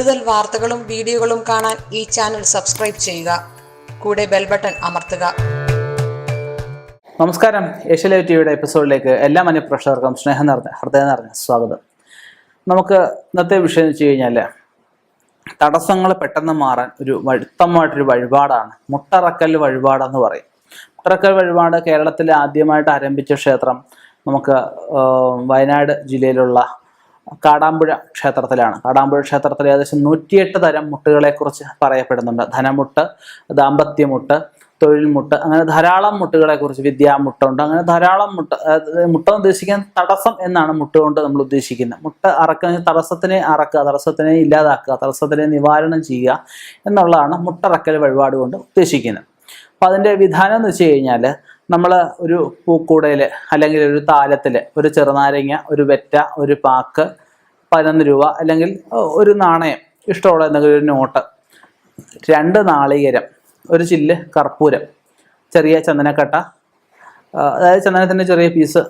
കൂടുതൽ വാർത്തകളും വീഡിയോകളും കാണാൻ ഈ ചാനൽ സബ്സ്ക്രൈബ് ചെയ്യുക. കൂടെ ബെൽ ബട്ടൺ അമർത്തുക. നമസ്കാരം. ഏഷ്യാലൈവ് ടിവിയുടെ എപ്പിസോഡിലേക്ക് എല്ലാ മനഃപ്രേക്ഷകർക്കും ഹൃദയം നിറഞ്ഞ സ്വാഗതം. നമുക്ക് ഇന്നത്തെ വിഷയം എന്ന് വെച്ച് കഴിഞ്ഞാൽ തടസ്സങ്ങൾ പെട്ടെന്ന് മാറാൻ ഒരു വ്യക്തമായിട്ടൊരു വഴിപാടാണ് മുട്ടറക്കൽ വഴിപാടെന്ന് പറയും. മുട്ടറക്കൽ വഴിപാട് കേരളത്തിൽ ആദ്യമായിട്ട് ആരംഭിച്ച ക്ഷേത്രം നമുക്ക് വയനാട് ജില്ലയിലുള്ള കാടാമ്പുഴ ക്ഷേത്രത്തിലാണ്. കാടാമ്പുഴ ക്ഷേത്രത്തിൽ ഏകദേശം 108 തരം മുട്ടുകളെക്കുറിച്ച് പറയപ്പെടുന്നുണ്ട്. ധനമുട്ട്, ദാമ്പത്യമുട്ട്, തൊഴിൽമുട്ട്, അങ്ങനെ ധാരാളം മുട്ടുകളെക്കുറിച്ച്, വിദ്യാമുട്ടുണ്ട്, അങ്ങനെ ധാരാളം മുട്ട ഉദ്ദേശിക്കാൻ തടസ്സം എന്നാണ് മുട്ട് കൊണ്ട് നമ്മൾ ഉദ്ദേശിക്കുന്നത്. മുട്ട അറക്കുന്ന തടസ്സത്തിനെ അറക്കുക, തടസ്സത്തിനെ ഇല്ലാതാക്കുക, തടസ്സത്തിനെ നിവാരണം ചെയ്യുക എന്നുള്ളതാണ് മുട്ടറക്കൽ വഴിപാട് കൊണ്ട് ഉദ്ദേശിക്കുന്നത്. അപ്പം അതിൻ്റെ വിധാനം എന്ന് വെച്ച് കഴിഞ്ഞാൽ നമ്മൾ ഒരു പൂക്കൂടയിൽ അല്ലെങ്കിൽ ഒരു താലത്തിൽ ഒരു ചെറുനാരങ്ങ, ഒരു വെറ്റ, ഒരു പാക്ക്, 11 രൂപ അല്ലെങ്കിൽ ഒരു നാണയം, ഇഷ്ടമുള്ള എന്തെങ്കിലും ഒരു നോട്ട്, 2 നാളികേരം, ഒരു ചില്ല് കർപ്പൂരം, ചെറിയ ചന്ദനക്കട്ട, അതായത് ചന്ദനത്തിൻ്റെ ചെറിയ പീസ്,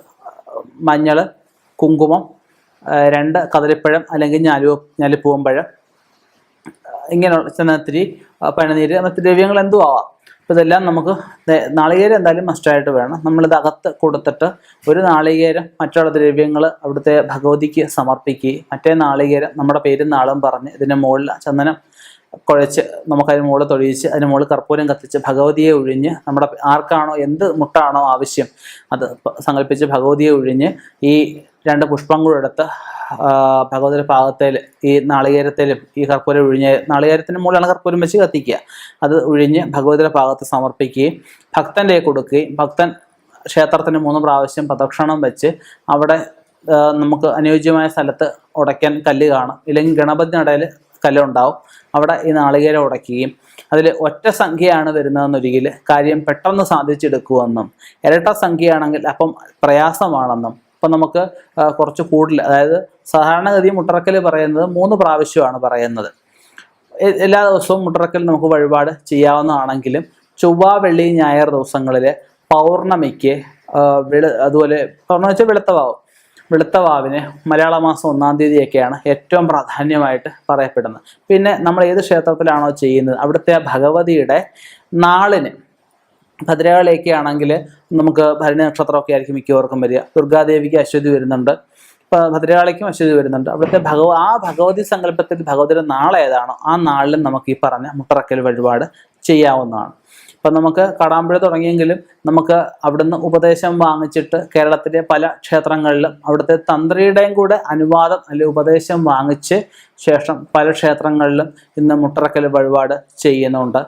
മഞ്ഞൾ, കുങ്കുമം, 2 കദളിപ്പഴം അല്ലെങ്കിൽ ഞാലിപ്പൂവമ്പഴം, ഇങ്ങനെയുള്ള ചന്ദനത്തിരി, പനിനീര്, മറ്റ് ദ്രവ്യങ്ങൾ എന്തും ആവാം. അപ്പോൾ ഇതെല്ലാം നമുക്ക് നാളികേരം എന്തായാലും മസ്റ്റായിട്ട് വേണം. നമ്മളിത് അകത്ത് കൊടുത്തിട്ട് ഒരു നാളികേരം മറ്റുള്ള ദ്രവ്യങ്ങൾ അവിടുത്തെ ഭഗവതിക്ക് സമർപ്പിക്കുകയും മറ്റേ നാളികേരം നമ്മുടെ പേരും നാളും പറഞ്ഞ് ഇതിൻ്റെ മുകളിൽ ചന്ദനം കുഴച്ച് നമുക്കതിന് മുകളിൽ തൊഴിയിച്ച് അതിന് മുകളിൽ കർപ്പൂരം കത്തിച്ച് ഭഗവതിയെ ഒഴിഞ്ഞ് നമ്മുടെ ആർക്കാണോ എന്ത് മുട്ടാണോ ആവശ്യം അത് സങ്കല്പിച്ച് ഭഗവതിയെ ഒഴിഞ്ഞ് ഈ 2 പുഷ്പം കൂടെ എടുത്ത് ഭഗവതിയുടെ പാകത്തിൽ ഈ നാളികേരത്തിലും ഈ കർപ്പൂരം ഒഴിഞ്ഞ് നാളികേരത്തിന് മുകളിലാണ് കർപ്പൂരം വെച്ച് കത്തിക്കുക. അത് ഒഴിഞ്ഞ് ഭഗവതിയുടെ പാകത്ത് സമർപ്പിക്കുകയും ഭക്തൻ്റെ കൊടുക്കുകയും ഭക്തൻ ക്ഷേത്രത്തിന് 3 പ്രാവശ്യം പ്രദക്ഷിണം വെച്ച് അവിടെ നമുക്ക് അനുയോജ്യമായ സ്ഥലത്ത് ഉടയ്ക്കാൻ കല്ല് കാണും, ഇല്ലെങ്കിൽ ഗണപതി നടയിൽ കല്ലുണ്ടാവും, അവിടെ ഈ നാളികേരം ഉടയ്ക്കുകയും അതിൽ ഒറ്റ സംഖ്യയാണ് വരുന്നതെന്നൊരിക്കൽ കാര്യം പെട്ടെന്ന് സാധിച്ചെടുക്കുമെന്നും, ഇരട്ട സംഖ്യയാണെങ്കിൽ അപ്പം പ്രയാസമാണെന്നും, അപ്പം നമുക്ക് കുറച്ച് കൂടുതൽ, അതായത് സാധാരണഗതി മുട്ടറക്കൽ പറയുന്നത് 3 പ്രാവശ്യമാണ് പറയുന്നത്. എല്ലാ ദിവസവും മുട്ടറക്കൽ നമുക്ക് വഴിപാട് ചെയ്യാവുന്നതാണെങ്കിലും ചൊവ്വ, വെള്ളി, ഞായർ ദിവസങ്ങളിൽ പൗർണമിക്ക് അതുപോലെ പൗർണമി വെച്ചാൽ വെളുത്ത വാവിന് മലയാള മാസം 1-ാം തീയതിയൊക്കെയാണ് ഏറ്റവും പ്രാധാന്യമായിട്ട് പറയപ്പെടുന്നത്. പിന്നെ നമ്മൾ ഏത് ക്ഷേത്രത്തിലാണോ ചെയ്യുന്നത് അവിടുത്തെ ഭഗവതിയുടെ നാളിന്, ഭദ്രകാളിയൊക്കെ ആണെങ്കിൽ നമുക്ക് ഭരണി നക്ഷത്രമൊക്കെ ആയിരിക്കും മിക്കവർക്കും വരിക. ദുർഗാദേവിക്ക് അശ്വതി വരുന്നുണ്ട്, ഭദ്രകാളിക്കും അശ്വതി വരുന്നുണ്ട്. അവിടുത്തെ ഭഗവതി സങ്കല്പത്തിൽ ഭഗവതിയുടെ നാൾ ഏതാണോ ആ നാളിലും നമുക്ക് ഈ പറഞ്ഞ മുട്ടറക്കൽ വഴിപാട് ചെയ്യാവുന്നതാണ്. അപ്പം നമുക്ക് കാടാമ്പുഴ തുടങ്ങിയെങ്കിലും നമുക്ക് അവിടുന്ന് ഉപദേശം വാങ്ങിച്ചിട്ട് കേരളത്തിലെ പല ക്ഷേത്രങ്ങളിലും അവിടുത്തെ തന്ത്രിയുടെയും കൂടെ അനുവാദം അല്ലെങ്കിൽ ഉപദേശം വാങ്ങിച്ച് ശേഷം പല ക്ഷേത്രങ്ങളിലും ഇന്ന് മുട്ടറക്കൽ വഴിപാട് ചെയ്യുന്നുണ്ട്.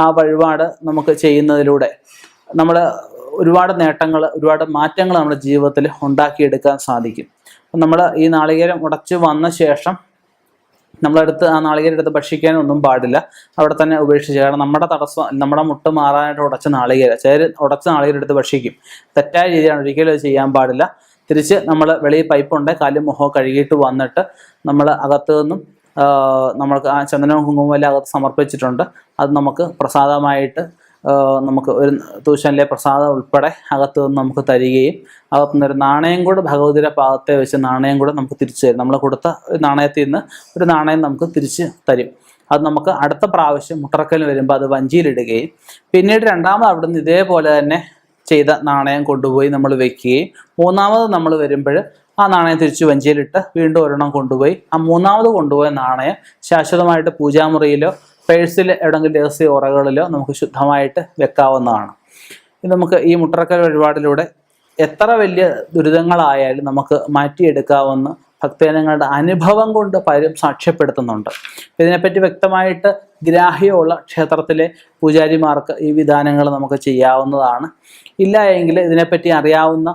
ആ വഴിപാട് നമുക്ക് ചെയ്യുന്നതിലൂടെ നമ്മൾ ഒരുപാട് നേട്ടങ്ങൾ, ഒരുപാട് മാറ്റങ്ങൾ നമ്മുടെ ജീവിതത്തിൽ ഉണ്ടാക്കിയെടുക്കാൻ സാധിക്കും. അപ്പം നമ്മൾ ഈ നാളികേരം ഉടച്ച് വന്ന ശേഷം നമ്മളെടുത്ത് ആ നാളികേരം എടുത്ത് ഭക്ഷിക്കാനൊന്നും പാടില്ല, അവിടെ തന്നെ ഉപേക്ഷിച്ച്. കാരണം നമ്മുടെ തടസ്സം, നമ്മുടെ മുട്ട് മാറാനായിട്ട് ഉടച്ച നാളികേരം, ഉടച്ച നാളികേരം എടുത്ത് ഭക്ഷിക്കും. തെറ്റായ രീതിയാണ്, ഒരിക്കലും അത് ചെയ്യാൻ പാടില്ല. തിരിച്ച് നമ്മൾ വെളിയിൽ പൈപ്പുണ്ട്, കാലും മുഖവും കഴുകിയിട്ട് വന്നിട്ട് നമ്മൾ അകത്തു നിന്നും നമ്മൾക്ക് ആ ചന്ദനവും കുങ്കുമവും എല്ലാം അകത്ത് സമർപ്പിച്ചിട്ടുണ്ട്. അത് നമുക്ക് പ്രസാദമായിട്ട് നമുക്ക് ഒരു തൂശനിലെ പ്രസാദം ഉൾപ്പെടെ അകത്തു നിന്ന് നമുക്ക് തരികയും അകത്തുനിന്നൊരു നാണയം കൂടെ ഭഗവതിയുടെ പാദത്തെ വെച്ച് നാണയം കൂടെ നമുക്ക് തിരിച്ചു തരും. നമ്മൾ കൊടുത്ത നാണയത്തിൽ നിന്ന് ഒരു നാണയം നമുക്ക് തിരിച്ച് തരും. അത് നമുക്ക് അടുത്ത പ്രാവശ്യം മുട്ടറക്കൽ വരുമ്പോൾ അത് വഞ്ചിയിലിടുകയും പിന്നീട് രണ്ടാമത് അവിടുന്ന് ഇതേപോലെ തന്നെ ചെയ്ത നാണയം കൊണ്ടുപോയി നമ്മൾ വെക്കുകയും 3ാമത് നമ്മൾ വരുമ്പോൾ ആ നാണയം തിരിച്ച് വഞ്ചിയിലിട്ട് വീണ്ടും ഒരെണ്ണം കൊണ്ടുപോയി ആ 3ാമത് കൊണ്ടുപോയ നാണയം ശാശ്വതമായിട്ട് പൂജാമുറിയിലോ പേഴ്സിൽ എവിടെയെങ്കിലും രഹസ്യ ഉറകളിലോ നമുക്ക് ശുദ്ധമായിട്ട് വെക്കാവുന്നതാണ്. ഇത് നമുക്ക് ഈ മുട്ടറക്കൽ വഴിപാടിലൂടെ എത്ര വലിയ ദുരിതങ്ങളായാലും നമുക്ക് മാറ്റിയെടുക്കാവുന്ന ഭക്തജനങ്ങളുടെ അനുഭവം കൊണ്ട് പലരും സാക്ഷ്യപ്പെടുത്തുന്നുണ്ട്. ഇതിനെപ്പറ്റി വ്യക്തമായിട്ട് ഗ്രാഹ്യമുള്ള ക്ഷേത്രത്തിലെ പൂജാരിമാർക്ക് ഈ വിധാനങ്ങൾ നമുക്ക് ചെയ്യാവുന്നതാണ്. ഇല്ല എങ്കിൽ ഇതിനെപ്പറ്റി അറിയാവുന്ന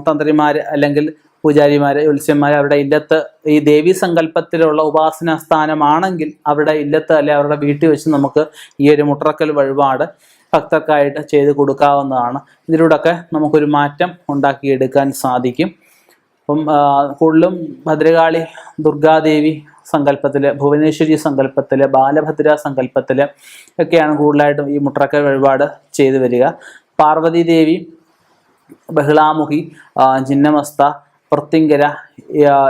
തന്ത്രിമാർ അല്ലെങ്കിൽ പൂജാരിമാർ, ജ്യോത്സ്യന്മാർ അവരുടെ ഇല്ലത്ത് ഈ ദേവീ സങ്കല്പത്തിലുള്ള ഉപാസനാ സ്ഥാനമാണെങ്കിൽ അവരുടെ ഇല്ലത്ത് അല്ലെ അവരുടെ വീട്ടിൽ വെച്ച് നമുക്ക് ഈ ഒരു മുട്ടറക്കൽ വഴിപാട് ഭക്തർക്കായിട്ട് ചെയ്ത് കൊടുക്കാവുന്നതാണ്. ഇതിലൂടെയൊക്കെ നമുക്കൊരു മാറ്റം ഉണ്ടാക്കിയെടുക്കാൻ സാധിക്കും. അപ്പം കൂടുതലും ഭദ്രകാളി, ദുർഗാദേവി സങ്കല്പത്തിൽ, ഭുവനേശ്വരി സങ്കല്പത്തിൽ, ബാലഭദ്ര സങ്കല്പത്തിൽ ഒക്കെയാണ് കൂടുതലായിട്ടും ഈ മുട്ടറക്കൽ വഴിപാട് ചെയ്തു വരിക. പാർവതി ദേവി, ബഹ്ളാമുഖി, ജിന്നമസ്ത, പ്രത്യങ്കര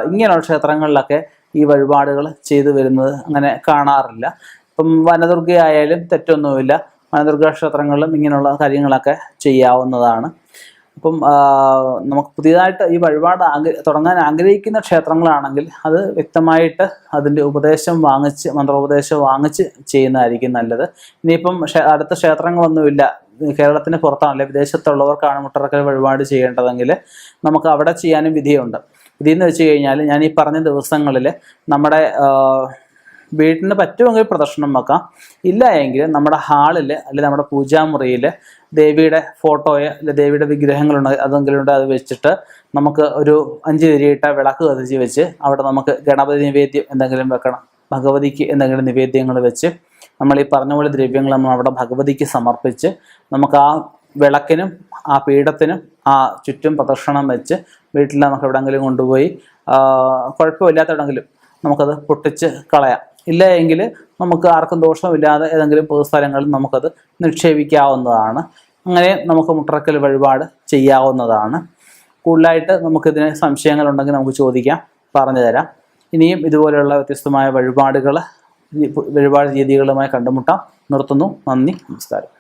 ഇങ്ങനെയുള്ള ക്ഷേത്രങ്ങളിലൊക്കെ ഈ വഴിപാടുകൾ ചെയ്തു വരുന്നത് അങ്ങനെ കാണാറില്ല. ഇപ്പം വനദുർഗയായാലും തെറ്റൊന്നുമില്ല, വനദുർഗാ ക്ഷേത്രങ്ങളിലും ഇങ്ങനെയുള്ള കാര്യങ്ങളൊക്കെ ചെയ്യാവുന്നതാണ്. അപ്പം നമുക്ക് പുതിയതായിട്ട് ഈ വഴിപാട് തുടങ്ങാൻ ആഗ്രഹിക്കുന്ന ക്ഷേത്രങ്ങളാണെങ്കിൽ അത് വ്യക്തമായിട്ട് അതിൻ്റെ മന്ത്രോപദേശം വാങ്ങിച്ച് ചെയ്യുന്നതായിരിക്കും നല്ലത്. ഇനിയിപ്പം അടുത്ത ക്ഷേത്രങ്ങളൊന്നുമില്ല, കേരളത്തിന് പുറത്താണല്ലേ, വിദേശത്തുള്ളവർക്കാണ് മുട്ടറക്കൽ വഴിപാട് ചെയ്യേണ്ടതെങ്കിൽ നമുക്ക് അവിടെ ചെയ്യാനും വിധിയുണ്ട്. വിധിയെന്ന് വെച്ച് കഴിഞ്ഞാൽ ഞാൻ ഈ പറഞ്ഞ ദിവസങ്ങളിൽ നമ്മുടെ വീട്ടിന് പറ്റുമെങ്കിൽ പ്രദക്ഷിണം വെക്കാം, ഇല്ല എങ്കിൽ നമ്മുടെ ഹാളിൽ അല്ലെങ്കിൽ നമ്മുടെ പൂജാമുറിയിൽ ദേവിയുടെ ഫോട്ടോയോ അല്ലെ ദേവിയുടെ വിഗ്രഹങ്ങളുണ്ട് അതെങ്കിലും ഉണ്ട്, അത് വെച്ചിട്ട് നമുക്ക് ഒരു 5 തിരിയിട്ട വിളക്ക് കത്തിച്ച് വെച്ച് അവിടെ നമുക്ക് ഗണപതി നിവേദ്യം എന്തെങ്കിലും വെക്കണം, ഭഗവതിക്ക് എന്തെങ്കിലും നിവേദ്യങ്ങൾ വെച്ച് നമ്മൾ ഈ പറഞ്ഞ പോലെ ദ്രവ്യങ്ങൾ നമ്മൾ അവിടെ ഭഗവതിക്ക് സമർപ്പിച്ച് നമുക്ക് ആ വിളക്കിനും ആ പീഠത്തിനും ആ ചുറ്റും പ്രദക്ഷിണം വെച്ച് വീട്ടിൽ നമുക്ക് എവിടെയെങ്കിലും കൊണ്ടുപോയി കുഴപ്പമില്ലാത്തവിടെങ്കിലും നമുക്കത് പൊട്ടിച്ച് കളയാം. ഇല്ല എങ്കിൽ നമുക്ക് ആർക്കും ദോഷമില്ലാതെ ഏതെങ്കിലും പൊതുസ്ഥലങ്ങളിൽ നമുക്കത് നിക്ഷേപിക്കാവുന്നതാണ്. അങ്ങനെ നമുക്ക് മുട്ടറക്കൽ വഴിപാട് ചെയ്യാവുന്നതാണ്. കൂടുതലായിട്ട് നമുക്കിതിന് സംശയങ്ങളുണ്ടെങ്കിൽ നമുക്ക് ചോദിക്കാം, പറഞ്ഞു തരാം. ഇനിയും ഇതുപോലെയുള്ള വ്യത്യസ്തമായ വഴിപാട് രീതികളുമായി കണ്ടുമുട്ടാം. നിർത്തുന്നു. നന്ദി, നമസ്കാരം.